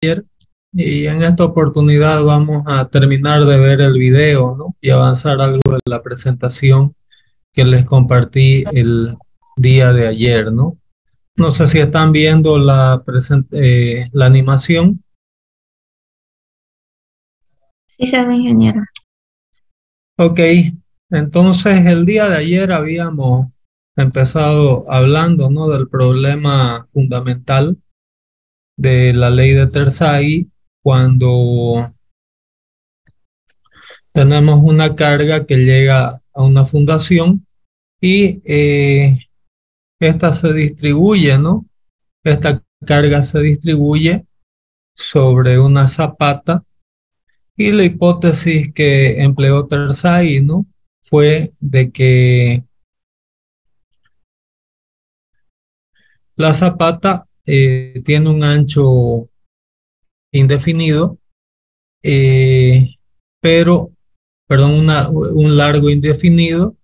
ayer y en esta oportunidad vamos a terminar de ver el video, ¿no? Y avanzar algo de la presentación que les compartí el día de ayer, ¿no? No sé si están viendo la animación. Sí, sabe, ingeniero. Ok, entonces el día de ayer habíamos empezado hablando, ¿no? Del problema fundamental de la ley de Terzaghi cuando tenemos una carga que llega a una fundación y esta se distribuye, ¿no? Esta carga se distribuye sobre una zapata y la hipótesis que empleó Terzaghi, ¿no? Fue de que la zapata tiene un ancho indefinido, eh, pero, perdón, un largo indefinido,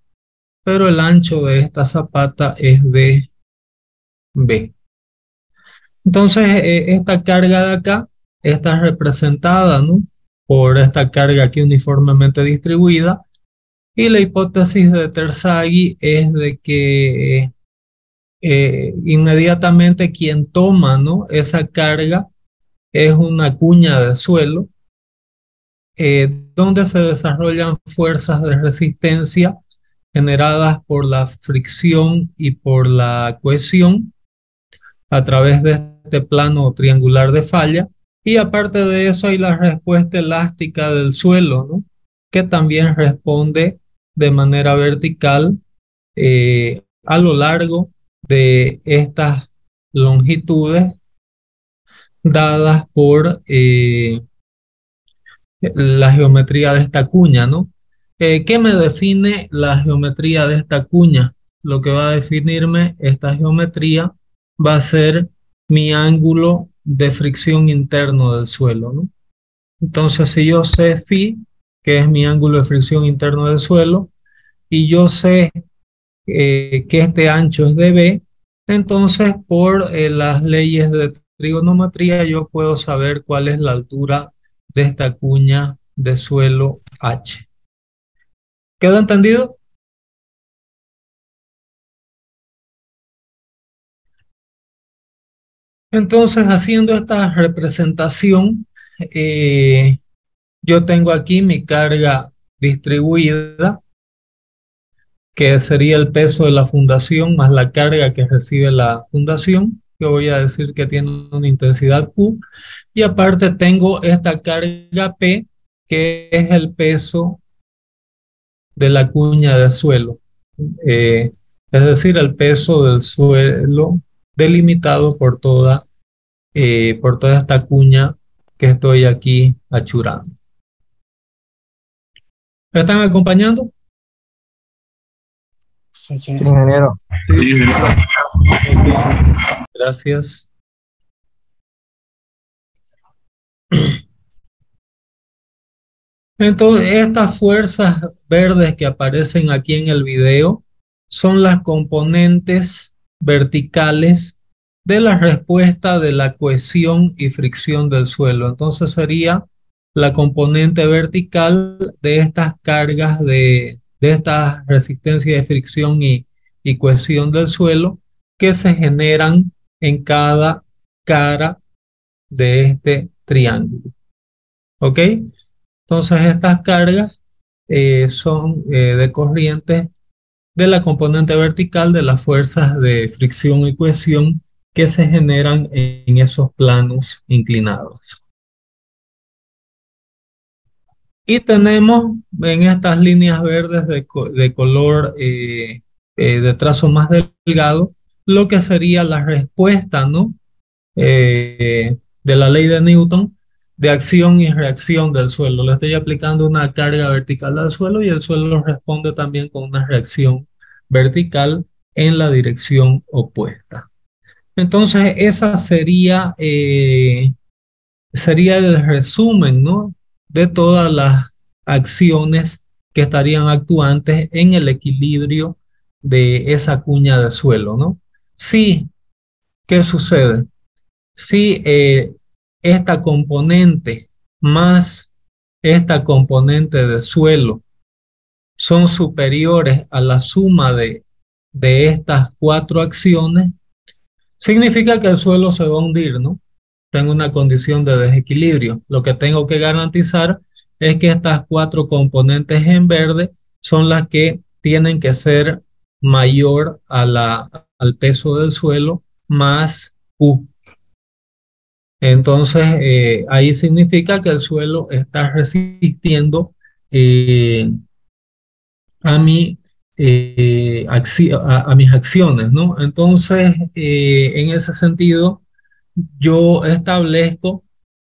pero el ancho de esta zapata es de B. Entonces, esta carga de acá está representada, ¿no? Por esta carga aquí uniformemente distribuida. Y la hipótesis de Terzaghi es de que inmediatamente quien toma, ¿no? Esa carga es una cuña de suelo donde se desarrollan fuerzas de resistencia generadas por la fricción y por la cohesión a través de este plano triangular de falla. Y aparte de eso hay la respuesta elástica del suelo, ¿no? Que también responde de manera vertical a lo largo de estas longitudes dadas por la geometría de esta cuña, ¿no? ¿Qué me define la geometría de esta cuña? Lo que va a definirme esta geometría va a ser mi ángulo de fricción interno del suelo, ¿no? Entonces, si yo sé phi, que es mi ángulo de fricción interno del suelo, y yo sé que este ancho es de B, entonces por las leyes de trigonometría yo puedo saber cuál es la altura de esta cuña de suelo H. ¿Quedó entendido? Entonces, haciendo esta representación, eh, yo tengo aquí mi carga distribuida, que sería el peso de la fundación más la carga que recibe la fundación, que voy a decir que tiene una intensidad Q, y aparte tengo esta carga P, que es el peso de la cuña de suelo, eh, es decir, el peso del suelo delimitado por toda esta cuña que estoy aquí achurando. ¿Me están acompañando? Sí, Sí, sí. ingeniero. Sí, ok, gracias. Entonces, estas fuerzas verdes que aparecen aquí en el video son las componentes verticales de la respuesta de la cohesión y fricción del suelo. Entonces sería la componente vertical de estas cargas de esta resistencia de fricción y cohesión del suelo que se generan en cada cara de este triángulo. ¿Ok? Entonces estas cargas son de corriente de la componente vertical de las fuerzas de fricción y cohesión que se generan en esos planos inclinados. Y tenemos en estas líneas verdes de color de trazo más delgado lo que sería la respuesta, ¿no? De la ley de Newton de acción y reacción del suelo. Le estoy aplicando una carga vertical al suelo y el suelo responde también con una reacción vertical en la dirección opuesta. Entonces, esa sería el resumen, ¿no? De todas las acciones que estarían actuantes en el equilibrio de esa cuña de suelo, ¿no? Sí, ¿qué sucede? Si esta componente más esta componente de suelo son superiores a la suma de estas cuatro acciones, significa que el suelo se va a hundir, ¿no? Tengo una condición de desequilibrio. Lo que tengo que garantizar es que estas cuatro componentes en verde son las que tienen que ser mayor al peso del suelo más Q. Entonces, ahí significa que el suelo está resistiendo eh, a, mi, a mis acciones, ¿no? Entonces, en ese sentido, yo establezco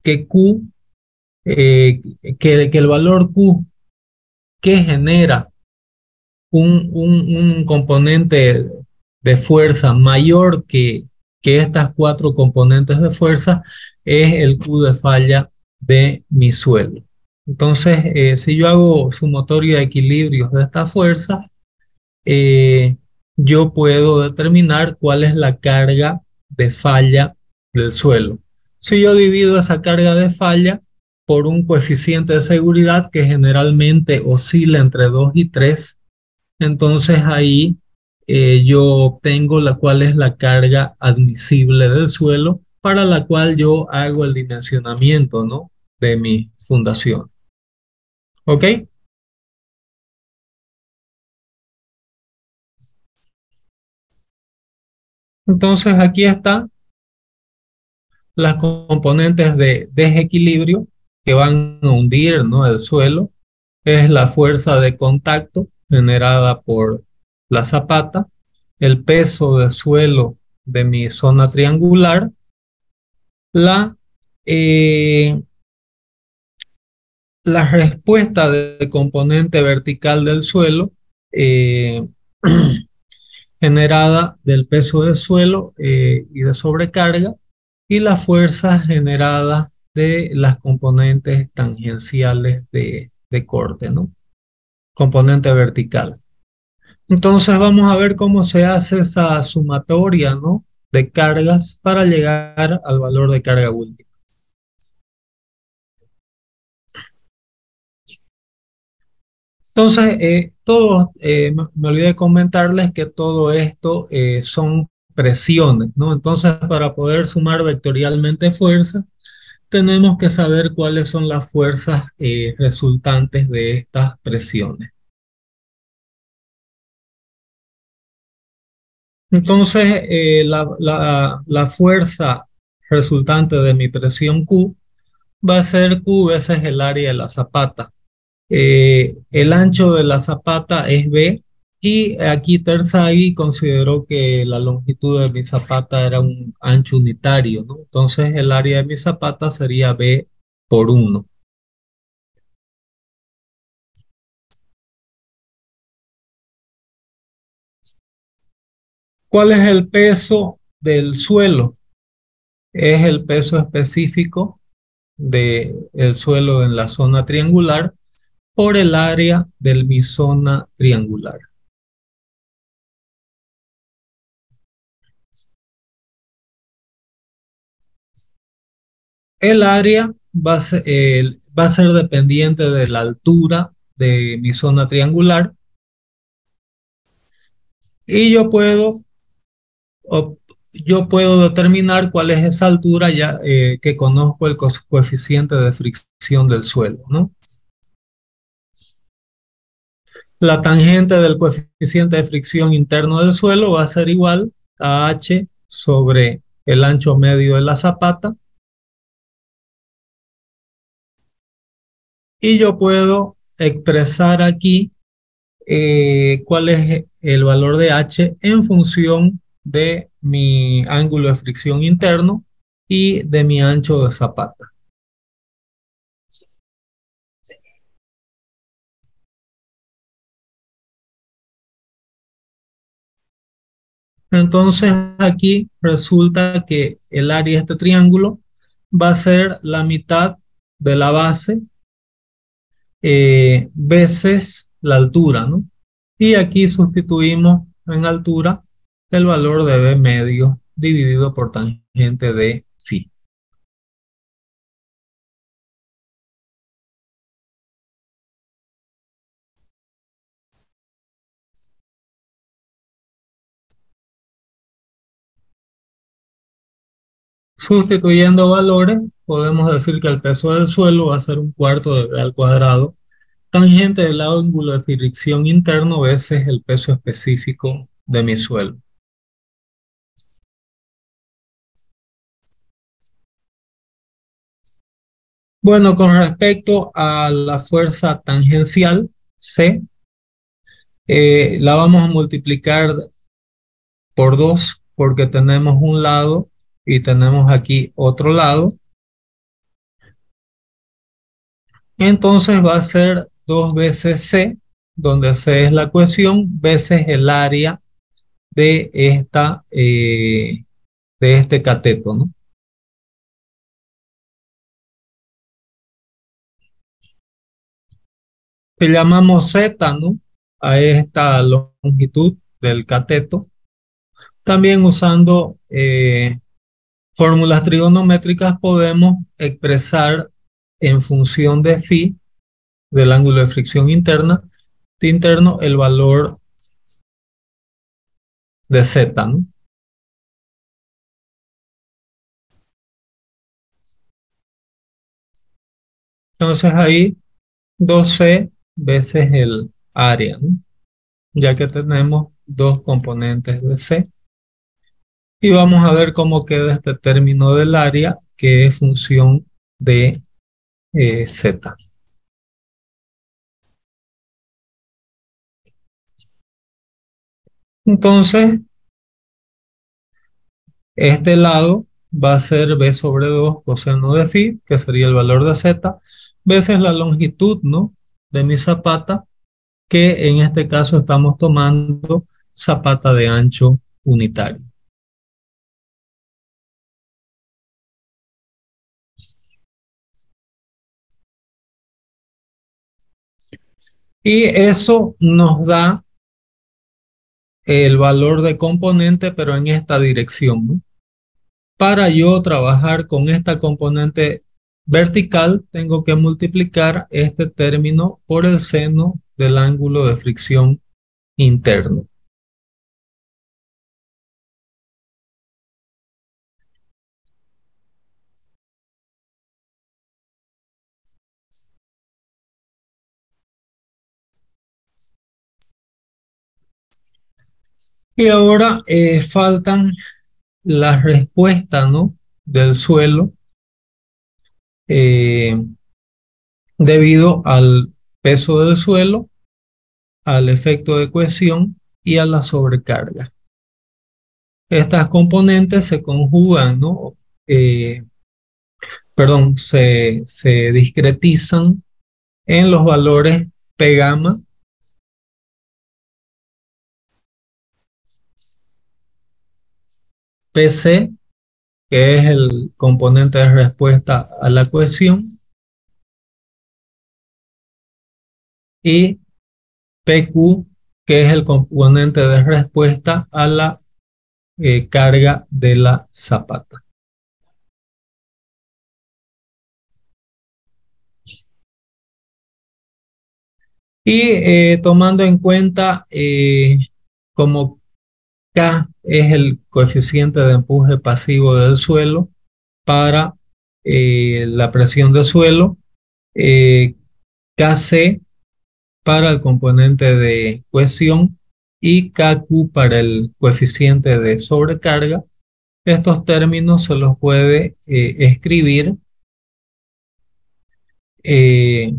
que Q, que el valor Q que genera un componente de fuerza mayor que estas cuatro componentes de fuerza es el Q de falla de mi suelo. Entonces, si yo hago sumatoria de equilibrios de estas fuerzas, eh, yo puedo determinar cuál es la carga de falla del suelo. Si yo divido esa carga de falla por un coeficiente de seguridad que generalmente oscila entre 2 y 3, entonces ahí yo obtengo cuál es la carga admisible del suelo para la cual yo hago el dimensionamiento, ¿no? De mi fundación. ¿Ok? Entonces aquí está las componentes de desequilibrio que van a hundir, ¿no? El suelo. Es la fuerza de contacto generada por la zapata, el peso del suelo de mi zona triangular, la, eh, la respuesta de componente vertical del suelo eh, generada del peso del suelo y de sobrecarga, y la fuerza generada de las componentes tangenciales de corte, ¿no? Componente vertical. Entonces vamos a ver cómo se hace esa sumatoria, ¿no? De cargas para llegar al valor de carga última. Entonces, me olvidé de comentarles que todo esto son presiones, ¿no? Entonces, para poder sumar vectorialmente fuerzas, tenemos que saber cuáles son las fuerzas resultantes de estas presiones. Entonces, la fuerza resultante de mi presión Q va a ser Q veces el área de la zapata. El ancho de la zapata es B y aquí Terzaghi consideró que la longitud de mi zapata era un ancho unitario, ¿no? Entonces el área de mi zapata sería B por 1. ¿Cuál es el peso del suelo? Es el peso específico del suelo en la zona triangular por el área de mi zona triangular. El área va a ser dependiente de la altura de mi zona triangular y ob- yo puedo determinar cuál es esa altura ya que conozco el coeficiente de fricción del suelo, ¿no? La tangente del coeficiente de fricción interno del suelo va a ser igual a H sobre el ancho medio de la zapata y yo puedo expresar aquí cuál es el valor de H en función de mi ángulo de fricción interno y de mi ancho de zapata. Entonces aquí resulta que el área de este triángulo va a ser la mitad de la base veces la altura, ¿no? Y aquí sustituimos en altura el valor de B medio dividido por tangente de phi. Sustituyendo valores, podemos decir que el peso del suelo va a ser un cuarto de B al cuadrado, tangente del ángulo de fricción interno veces el peso específico de mi suelo. Bueno, con respecto a la fuerza tangencial, C, la vamos a multiplicar por 2 porque tenemos un lado y tenemos aquí otro lado. Entonces va a ser 2 veces C, donde C es la cohesión, veces el área de de este cateto, ¿no? Que llamamos Z, ¿no? A esta longitud del cateto. También usando fórmulas trigonométricas podemos expresar en función de phi, del ángulo de fricción interno, el valor de Z, ¿no? Entonces ahí 2C veces el área, ¿no? Ya que tenemos dos componentes de C. Y vamos a ver cómo queda este término del área, que es función de Z. Entonces, este lado va a ser B sobre 2 coseno de phi, que sería el valor de Z, veces la longitud, ¿no?, de mi zapata, que en este caso estamos tomando zapata de ancho unitario. Y eso nos da el valor de componente, pero en esta dirección, ¿no? Para yo trabajar con esta componente vertical, tengo que multiplicar este término por el seno del ángulo de fricción interno. Y ahora faltan las respuestas, ¿no?, del suelo eh, debido al peso del suelo, al efecto de cohesión y a la sobrecarga. Estas componentes se conjugan, ¿no? Perdón, se discretizan en los valores P gamma, PC, que es el componente de respuesta a la cohesión, y PQ, que es el componente de respuesta a la carga de la zapata. Y tomando en cuenta como K es el coeficiente de empuje pasivo del suelo para la presión de suelo, KC para el componente de cohesión y KQ para el coeficiente de sobrecarga. Estos términos se los puede escribir eh,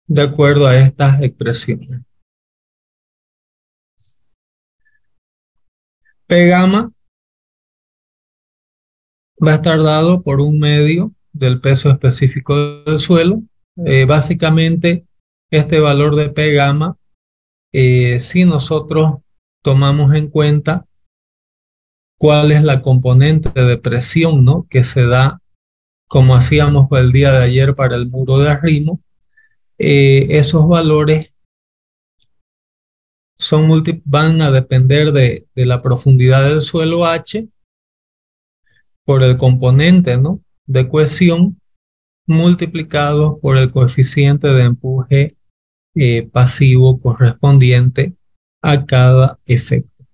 de acuerdo a estas expresiones. P gamma va a estar dado por un medio del peso específico del suelo. Básicamente, este valor de P gamma, si nosotros tomamos en cuenta cuál es la componente de presión, ¿no?, que se da, como hacíamos el día de ayer para el muro de arrimo, esos valores van a depender de la profundidad del suelo H por el componente, ¿no?, de cohesión multiplicado por el coeficiente de empuje pasivo correspondiente a cada efecto.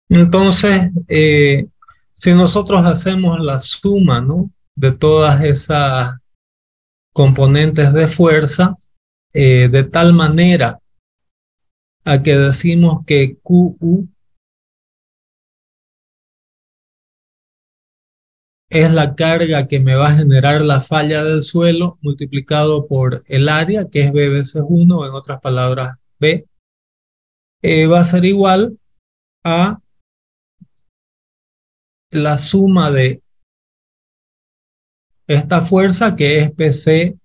Entonces, si nosotros hacemos la suma, ¿no?, de todas esas componentes de fuerza, de tal manera a que decimos que QU es la carga que me va a generar la falla del suelo multiplicado por el área, que es B veces 1, en otras palabras, B, va a ser igual a la suma de esta fuerza, que es PC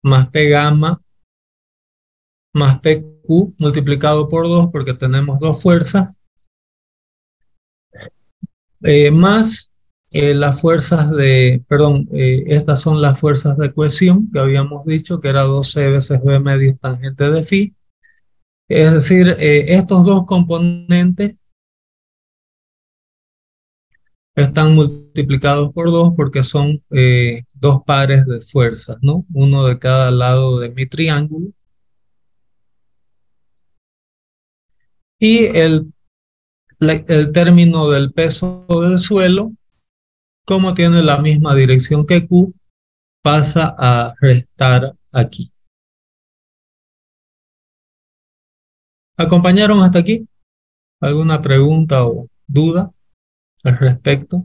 más P gamma más PQ multiplicado por 2, porque tenemos dos fuerzas, más las fuerzas perdón, estas son las fuerzas de cohesión que habíamos dicho, que era 2C veces B medios tangente de phi. Es decir, estos dos componentes están multiplicados por 2 porque son dos pares de fuerzas, ¿no? Uno de cada lado de mi triángulo. Y el término del peso del suelo, como tiene la misma dirección que Q, pasa a restar aquí. ¿Acompañaron hasta aquí? ¿Alguna pregunta o duda al respecto?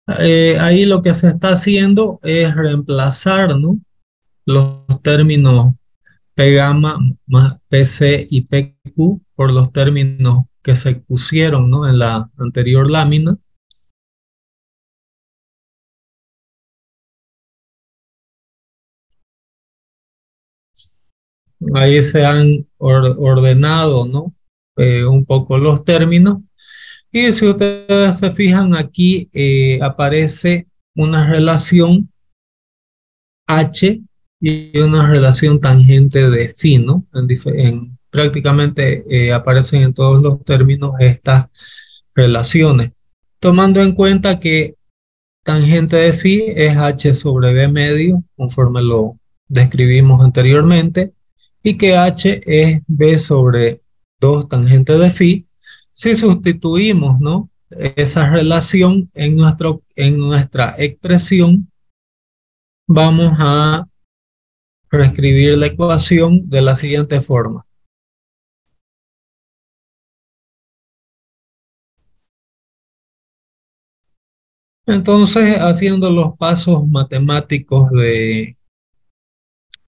Ahí lo que se está haciendo es reemplazar, ¿no?, los términos P gamma más PC y PQ por los términos que se pusieron, ¿no?, en la anterior lámina. Ahí se han ordenado, ¿no?, un poco los términos. Y si ustedes se fijan aquí, aparece una relación H y una relación tangente de phi, ¿no? Prácticamente aparecen en todos los términos estas relaciones, tomando en cuenta que tangente de phi es H sobre B medio, conforme lo describimos anteriormente, y que H es B sobre 2 tangente de phi. Si sustituimos, ¿no?, esa relación en nuestra expresión, vamos a reescribir la ecuación de la siguiente forma. Entonces, haciendo los pasos matemáticos de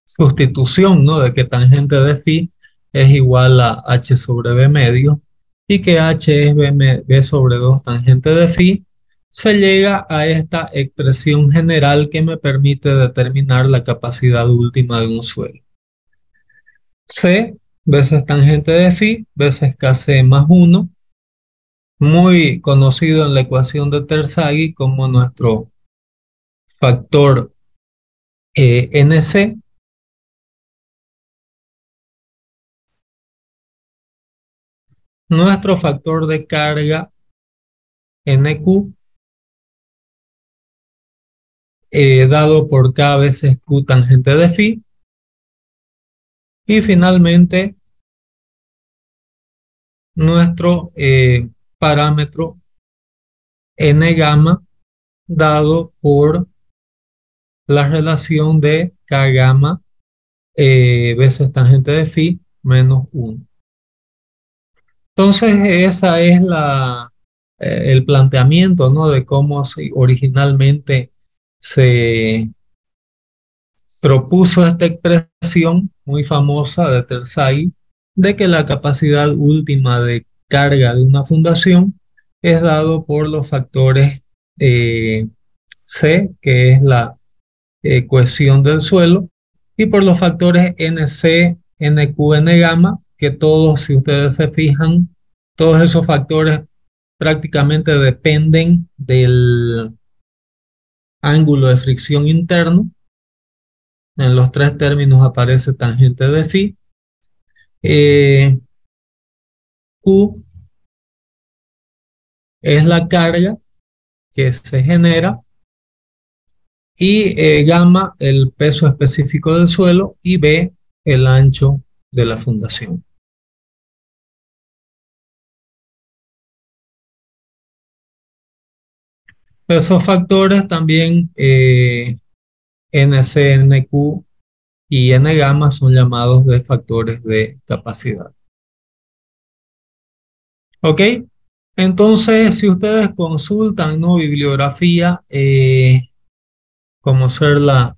sustitución, ¿no?, de que tangente de phi es igual a h sobre b medio y que h es b sobre 2 tangente de phi, se llega a esta expresión general que me permite determinar la capacidad última de un suelo. C veces tangente de phi veces kc más 1, muy conocido en la ecuación de Terzaghi como nuestro factor NC. Nuestro factor de carga NQ, dado por K veces Q tangente de phi, y finalmente nuestro parámetro N gamma, dado por la relación de K gamma veces tangente de phi menos 1. Entonces, esa es el planteamiento, ¿no?, de cómo originalmente se propuso esta expresión muy famosa de Terzaghi, de que la capacidad última de carga de una fundación es dado por los factores eh, C, que es la cohesión del suelo, y por los factores NC, NQ, N gamma, que todos, si ustedes se fijan, todos esos factores prácticamente dependen del ángulo de fricción interno. En los tres términos aparece tangente de phi. Q es la carga que se genera y gamma el peso específico del suelo y B el ancho de la fundación. Esos factores también NC, NQ y N gamma son llamados de factores de capacidad. ¿Ok? Entonces, si ustedes consultan, ¿no?, bibliografía, como ser la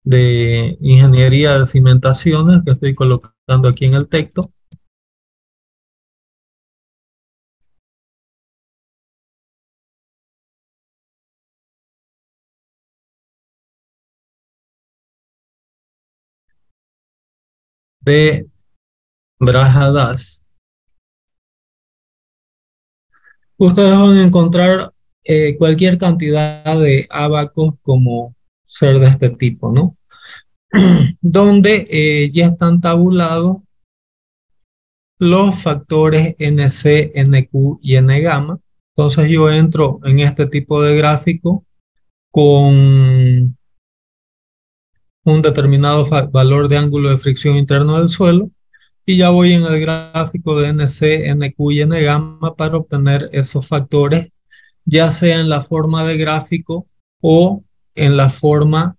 de ingeniería de cimentaciones, que estoy colocando aquí en el texto, de Brajadas, ustedes van a encontrar cualquier cantidad de ábacos como ser de este tipo, ¿no? Donde ya están tabulados los factores NC, NQ y N gamma. Entonces yo entro en este tipo de gráfico con un determinado valor de ángulo de fricción interno del suelo y ya voy en el gráfico de NC, NQ y N gamma para obtener esos factores, ya sea en la forma de gráfico o en la forma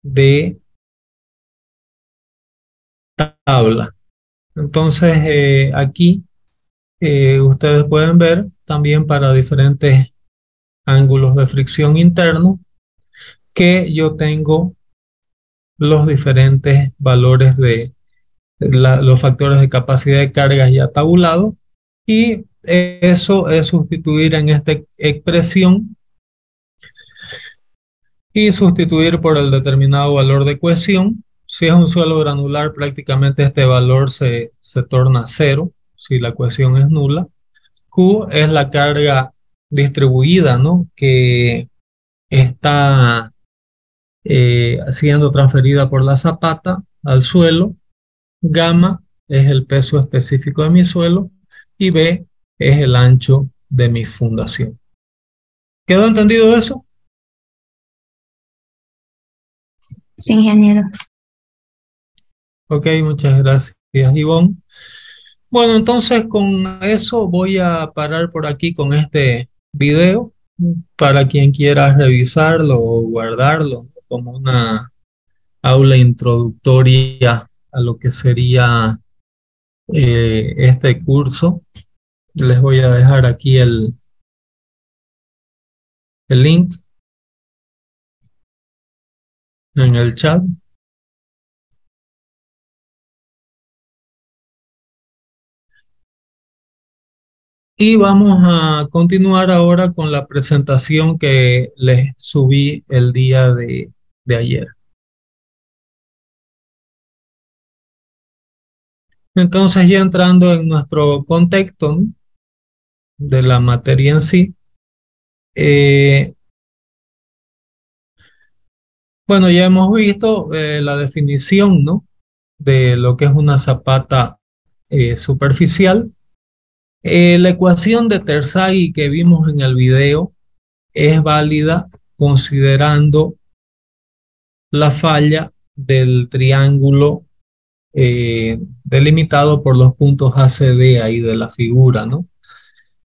de tabla. Entonces aquí ustedes pueden ver también para diferentes ángulos de fricción interno que yo tengo los diferentes valores de los factores de capacidad de cargas ya tabulados y eso es sustituir en esta expresión y sustituir por el determinado valor de cohesión. Si es un suelo granular, prácticamente este valor se torna cero si la cohesión es nula. Q es la carga distribuida, ¿no?, que está siendo transferida por la zapata al suelo. Gamma es el peso específico de mi suelo y B es el ancho de mi fundación. ¿Quedó entendido eso? Sí, ingeniero. Ok, muchas gracias, Ivonne. Bueno, entonces con eso voy a parar por aquí con este video para quien quiera revisarlo o guardarlo como una aula introductoria a lo que sería este curso. Les voy a dejar aquí el link en el chat. Y vamos a continuar ahora con la presentación que les subí el día de ayer. Entonces, ya entrando en nuestro contexto, ¿no?, de la materia en sí, eh, bueno, ya hemos visto la definición, ¿no?, de lo que es una zapata superficial. La ecuación de Terzaghi que vimos en el video es válida considerando la falla del triángulo delimitado por los puntos ACD ahí de la figura, ¿no?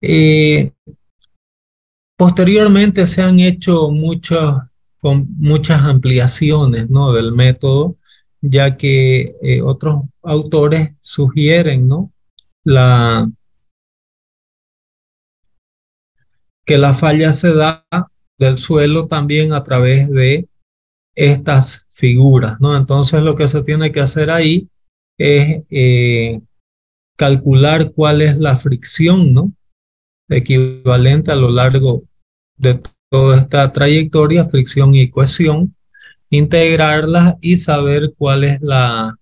Eh, Posteriormente se han hecho muchas ampliaciones, ¿no?, del método, ya que otros autores sugieren, ¿no?, la, que la falla se da del suelo también a través de estas figuras, ¿no? Entonces lo que se tiene que hacer ahí es calcular cuál es la fricción, ¿no?, equivalente a lo largo de toda esta trayectoria, fricción y cohesión, integrarlas y saber cuál es la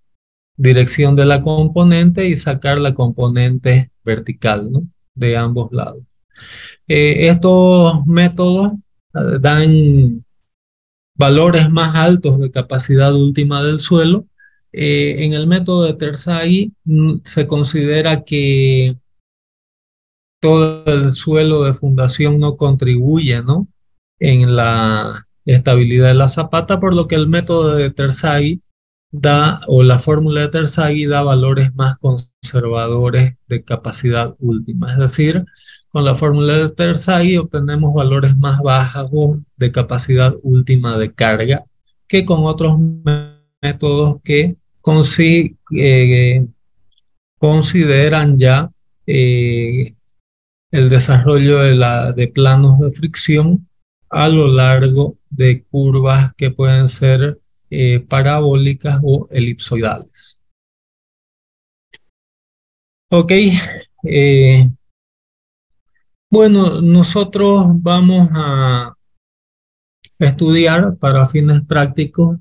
dirección de la componente y sacar la componente vertical, ¿no?, de ambos lados. Estos métodos dan valores más altos de capacidad última del suelo. En el método de Terzaghi se considera que todo el suelo de fundación no contribuye, ¿no?, en la estabilidad de la zapata, por lo que el método de Terzaghi da, o la fórmula de Terzaghi da valores más conservadores de capacidad última. Es decir, con la fórmula de Terzaghi obtenemos valores más bajos de capacidad última de carga que con otros métodos que consideran ya el desarrollo de planos de fricción a lo largo de curvas que pueden ser parabólicas o elipsoidales. Ok, bueno, nosotros vamos a estudiar para fines prácticos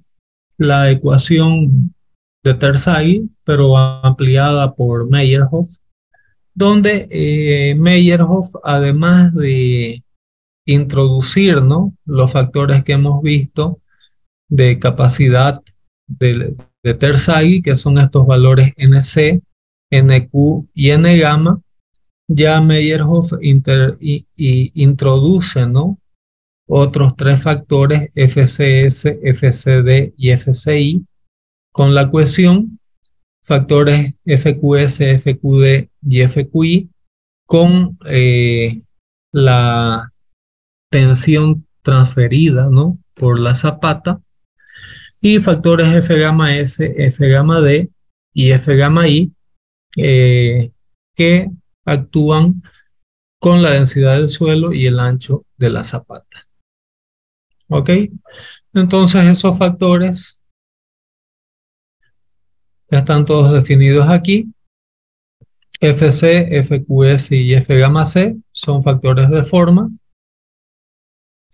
la ecuación de Terzaghi, pero ampliada por Meyerhof, donde Meyerhof, además de introducir, ¿no?, los factores que hemos visto de capacidad de Terzaghi, que son estos valores NC, NQ y N gamma, ya Meyerhof introduce, ¿no?, otros tres factores FCS, FCD y FCI con la cohesión, factores FQS, FQD y FQI con la tensión transferida, ¿no?, por la zapata, y factores F gamma S, F gamma D y F gamma I que actúan con la densidad del suelo y el ancho de la zapata. ¿Ok? Entonces esos factores están todos definidos aquí. FC, FQS y F gamma C son factores de forma.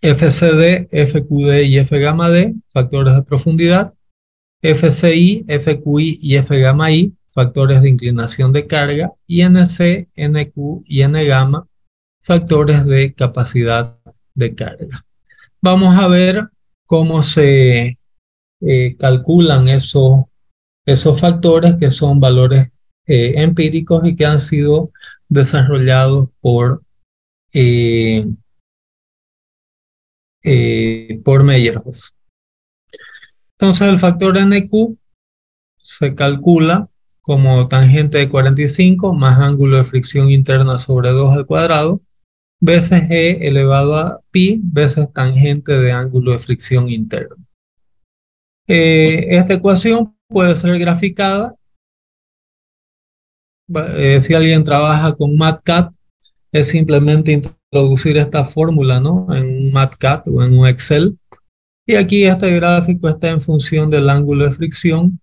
FCD, FQD y F gamma D, factores de profundidad. FCI, FQI y F gamma I, factores de inclinación de carga. Y NC, NQ y N gamma, factores de capacidad de carga. Vamos a ver cómo se calculan esos factores, que son valores empíricos y que han sido desarrollados por Meyerhof. Entonces el factor NQ se calcula como tangente de 45 más ángulo de fricción interna sobre 2 al cuadrado, veces E elevado a pi, veces tangente de ángulo de fricción interno. Esta ecuación puede ser graficada. Si alguien trabaja con MATCAD, es simplemente introducir esta fórmula, ¿no?, en un MATCAD o en un Excel. Y aquí este gráfico está en función del ángulo de fricción,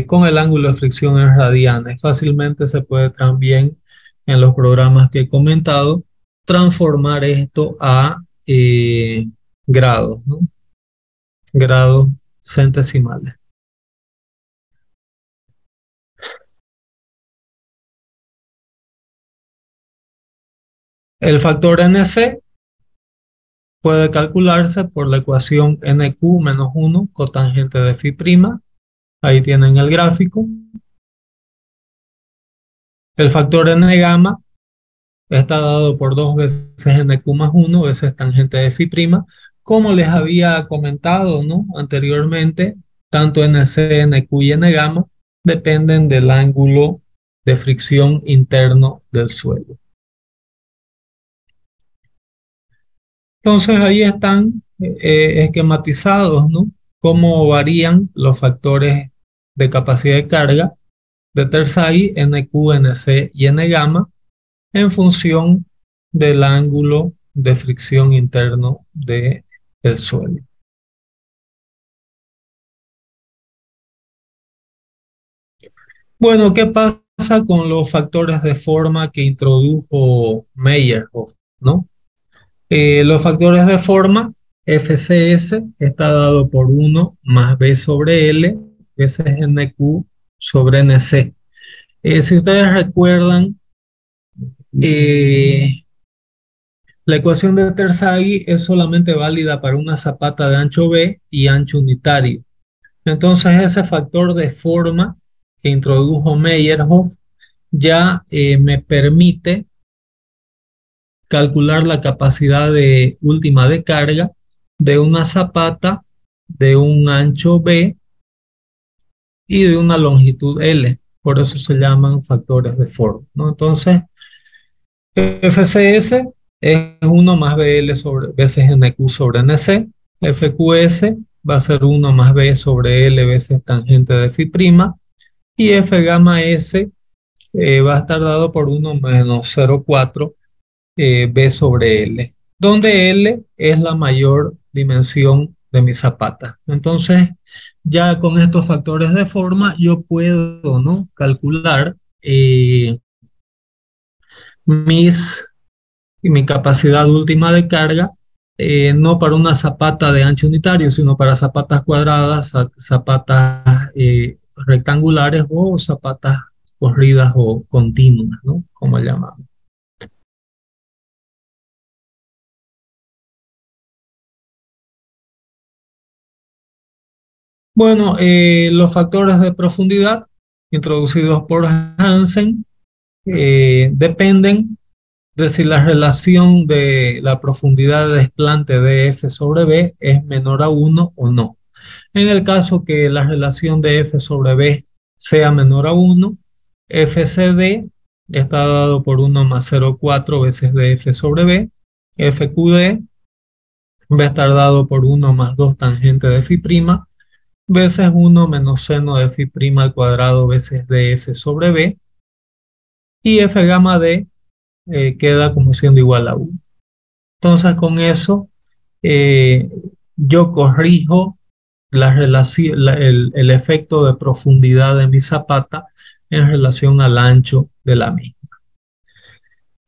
con el ángulo de fricción en radianes. Fácilmente se puede también, en los programas que he comentado, transformar esto a grados, ¿no?, grados centesimales. El factor NC puede calcularse por la ecuación NQ menos 1 cotangente de φ'. Ahí tienen el gráfico. El factor N gamma está dado por 2 veces NQ más 1 veces tangente de φ'. Como les había comentado, ¿no?, anteriormente, tanto NC, NQ y N gamma dependen del ángulo de fricción interno del suelo. Entonces ahí están esquematizados, ¿no?, cómo varían los factores de capacidad de carga de Terzaghi, NQ, NC y N gamma en función del ángulo de fricción interno del suelo. Bueno, ¿qué pasa con los factores de forma que introdujo Meyerhof, ¿no? Los factores de forma, FCS está dado por 1 más B sobre L veces NQ sobre NC. Si ustedes recuerdan, la ecuación de Terzaghi es solamente válida para una zapata de ancho B y ancho unitario. Entonces ese factor de forma que introdujo Meyerhof ya me permite calcular la capacidad última de carga de una zapata de un ancho B y de una longitud L. Por eso se llaman factores de forma, ¿no? Entonces, FCS es 1 más BL sobre veces NQ sobre NC. FQS va a ser 1 más B sobre L veces tangente de phi prima. Y F gamma S va a estar dado por 1 menos 0,4 B sobre L, donde L es la mayor dimensión de mi zapata. Entonces, ya con estos factores de forma, yo puedo, ¿no?, calcular mis y mi capacidad última de carga, no para una zapata de ancho unitario, sino para zapatas cuadradas, zapatas rectangulares o zapatas corridas o continuas, ¿no? Como llamamos. Bueno, los factores de profundidad introducidos por Hansen dependen de si la relación de la profundidad de desplante de F sobre B es menor a 1 o no. En el caso que la relación de F sobre B sea menor a 1, FCD está dado por 1 más 0,4 veces de F sobre B. FQD va a estar dado por 1 más 2 tangente de phi prima veces 1 menos seno de phi prima al cuadrado veces de F sobre B. Y F gamma D queda como siendo igual a 1. Entonces con eso eh, yo corrijo la relación, el efecto de profundidad de mi zapata en relación al ancho de la misma.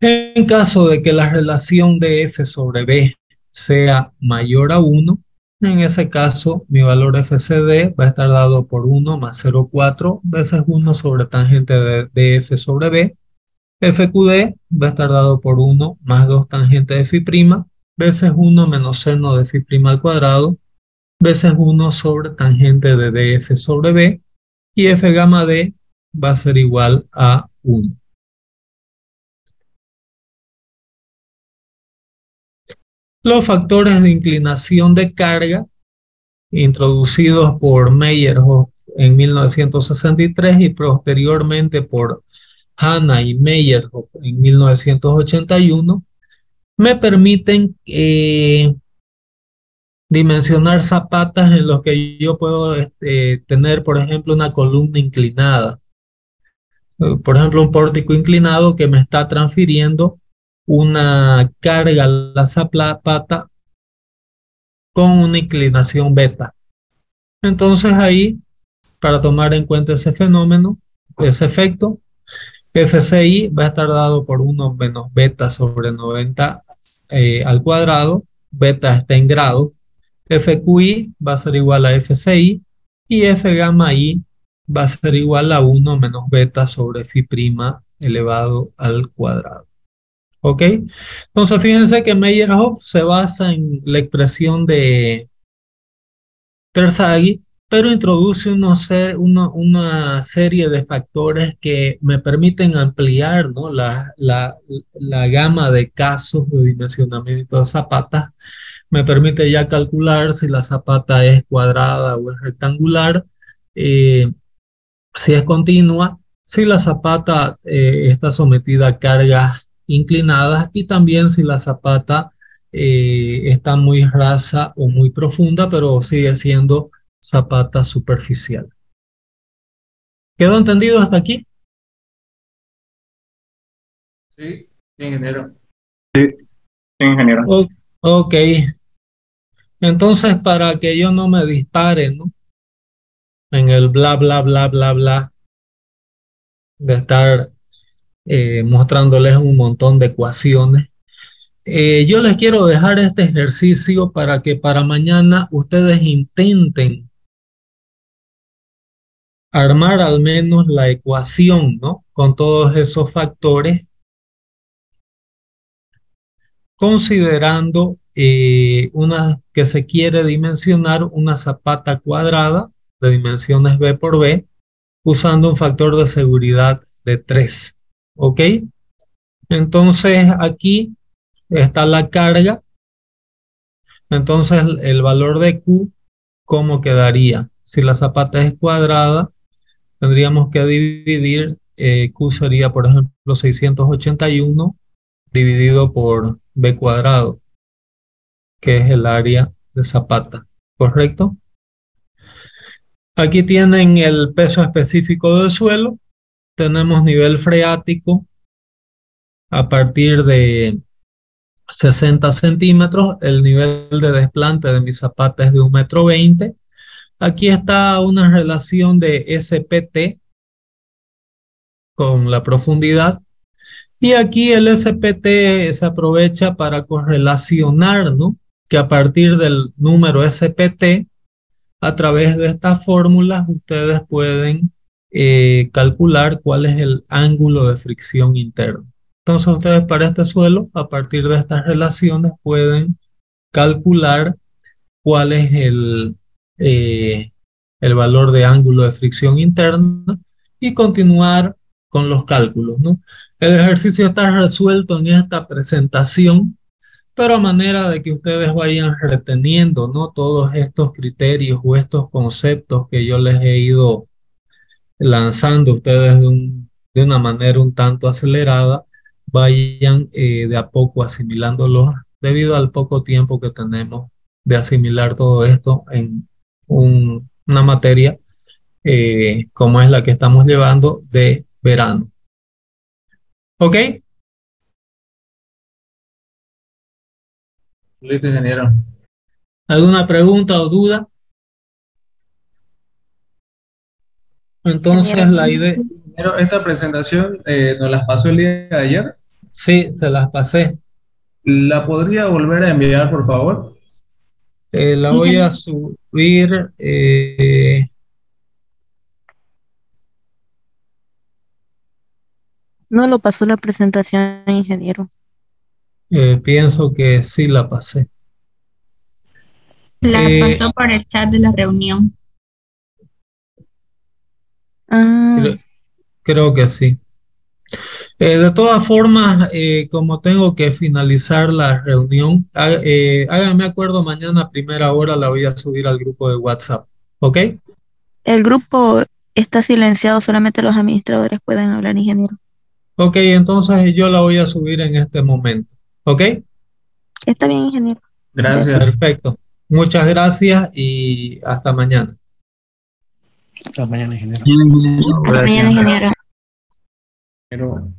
En caso de que la relación de F sobre B sea mayor a 1, en ese caso mi valor FCD va a estar dado por 1 más 0,4 veces 1 sobre tangente de F sobre B. FQD va a estar dado por 1 más 2 tangente de phi prima veces 1 menos seno de phi prima al cuadrado veces 1 sobre tangente de DF sobre B, y F gamma D va a ser igual a 1. Los factores de inclinación de carga introducidos por Meyerhof en 1963 y posteriormente por Hanna y Meyerhof en 1981 me permiten dimensionar zapatas en los que yo puedo tener, por ejemplo, una columna inclinada. Por ejemplo, un pórtico inclinado que me está transfiriendo una carga a la zapata con una inclinación beta. Entonces ahí, para tomar en cuenta ese fenómeno, ese efecto, FCI va a estar dado por 1 menos beta sobre 90 al cuadrado. Beta está en grado. FQI va a ser igual a FCI y F gamma I va a ser igual a 1 menos beta sobre phi prima elevado al cuadrado. ¿Ok? Entonces fíjense que Meyerhof se basa en la expresión de Terzaghi, pero introduce una serie de factores que me permiten ampliar, ¿no?, la gama de casos de dimensionamiento de zapatas. Me permite ya calcular si la zapata es cuadrada o es rectangular, eh, si es continua, si la zapata está sometida a cargas inclinadas y también si la zapata está muy rasa o muy profunda, pero sigue siendo zapata superficial. ¿Quedó entendido hasta aquí? Sí, ingeniero. Sí, ingeniero. Ok, entonces para que yo no me dispare, ¿no?, en el bla, bla, bla, bla, bla, de estar mostrándoles un montón de ecuaciones, yo les quiero dejar este ejercicio para que para mañana ustedes intenten armar al menos la ecuación, ¿no?, con todos esos factores, considerando una que se quiere dimensionar una zapata cuadrada de dimensiones B por B usando un factor de seguridad de 3. ¿Ok? Entonces aquí está la carga Entonces, el valor de Q, ¿cómo quedaría? Si la zapata es cuadrada, tendríamos que dividir, Q sería, por ejemplo, 681 dividido por B cuadrado, que es el área de zapata, ¿correcto? Aquí tienen el peso específico del suelo. Tenemos nivel freático a partir de 60 centímetros. El nivel de desplante de mi zapata es de 1,20 m. Aquí está una relación de SPT con la profundidad. Y aquí el SPT se aprovecha para correlacionar, ¿no? Que a partir del número SPT, a través de estas fórmulas, ustedes pueden calcular cuál es el ángulo de fricción interno. Entonces, ustedes para este suelo, a partir de estas relaciones, pueden calcular cuál es el valor de ángulo de fricción interna y continuar con los cálculos, ¿no? El ejercicio está resuelto en esta presentación, pero a manera de que ustedes vayan reteniendo, ¿no? Todos estos criterios o estos conceptos que yo les he ido lanzando a ustedes de una manera un tanto acelerada, vayan de a poco asimilándolos debido al poco tiempo que tenemos de asimilar todo esto en una materia como es la que estamos llevando de verano. ¿Ok? Listo, ingeniero. ¿Alguna pregunta o duda? Entonces la idea, Ingeniero, esta presentación nos las pasó el día de ayer. sí, se las pasé. ¿La podría volver a enviar, por favor? La voy a Ingeniero, subir. No lo pasó la presentación, ingeniero. Pienso que sí la pasé. la Eh, pasó por el chat de la reunión. Ah, cre- Creo que sí. De todas formas, como tengo que finalizar la reunión, háganme acuerdo, mañana a primera hora la voy a subir al grupo de WhatsApp. ¿Ok? el grupo está silenciado, solamente los administradores pueden hablar, ingeniero. Ok, entonces yo la voy a subir en este momento. ¿Ok? Está bien, ingeniero. Gracias. Gracias. Perfecto. Muchas gracias y hasta mañana. Hasta mañana, ingeniero. Hasta mañana, ingeniero. Ingeniero.